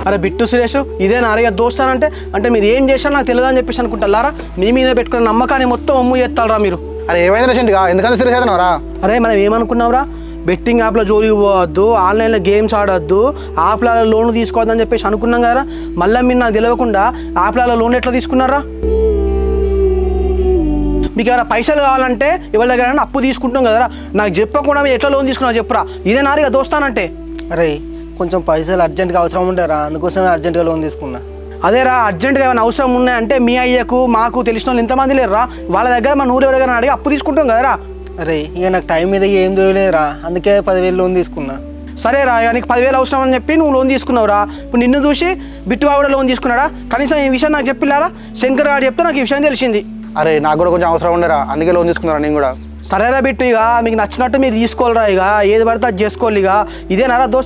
అరే బిట్టు సురేష్ ఇదే నారయ్య దోస్తానంటే అంటే మీరు ఏం చేశారో నాకు తెలియదు అని చెప్పేసి అనుకుంటారా? మీ మీద పెట్టుకున్న నమ్మకాన్ని మొత్తం అమ్ము చేస్తారా మీరు? అరే ఏమైంది రీసెంట్గా ఎందుకంత సీరియస్ అవుతున్నారా? అరే మనం ఏమనుకున్నావురా, బెట్టింగ్ యాప్లో జోలికి పోవద్దు, ఆన్లైన్లో గేమ్స్ ఆడొద్దు, యాప్లలో లోన్లు తీసుకోవద్దని చెప్పేసి అనుకున్నాం కదా. మళ్ళీ మీరు నాకు తెలియకుండా యాప్లలో లోన్ ఎట్లా తీసుకున్నారా? మీకు ఏమైనా పైసలు కావాలంటే ఎవరి దగ్గర అప్పు తీసుకుంటాం కదరా, నాకు చెప్పకుండా మీరు ఎట్లా లోన్ తీసుకున్నావు చెప్పురా. ఇదే నారిగా దోస్తానంటే. అరే కొంచెం పైసలు అర్జెంట్గా అవసరం ఉంటారా, అందుకోసమే అర్జెంటుగా లోన్ తీసుకున్నా. అదేరా అర్జెంటుగా ఏమైనా అవసరం ఉన్నాయంటే మీ అయ్యకు మాకు తెలిసిన వాళ్ళు ఎంతమంది లేరురా, వాళ్ళ దగ్గర మన ఊరు ఎవరి దగ్గర అడిగి అప్పు తీసుకుంటాం కదరా. అరే ఇక నాకు టైం మీద ఏం దొరకలేదురా, అందుకే 10,000 లోన్ తీసుకున్నా. సరేరా ఇక నీకు 10,000 అవసరం అని చెప్పి నువ్వు లోన్ తీసుకున్నావురా. ఇప్పుడు నిన్ను చూసి బిట్టు కూడా లోన్ తీసుకున్నాడా? కనీసం ఈ విషయం నాకు చెప్పిల్లారా? శంకర్ గారు చెప్తే నాకు ఈ విషయం తెలిసింది. అరే నాకు కూడా కొంచెం అవసరం ఉండరా, అందుకే లోన్ తీసుకున్నారా నేను కూడా. సరేరా బిట్టు, ఇక మీకు నచ్చినట్టు మీరు తీసుకోవాలరా, ఇక ఏది పడితే అది చేసుకోవాలి. ఇక ఇదేనారా దోస్త్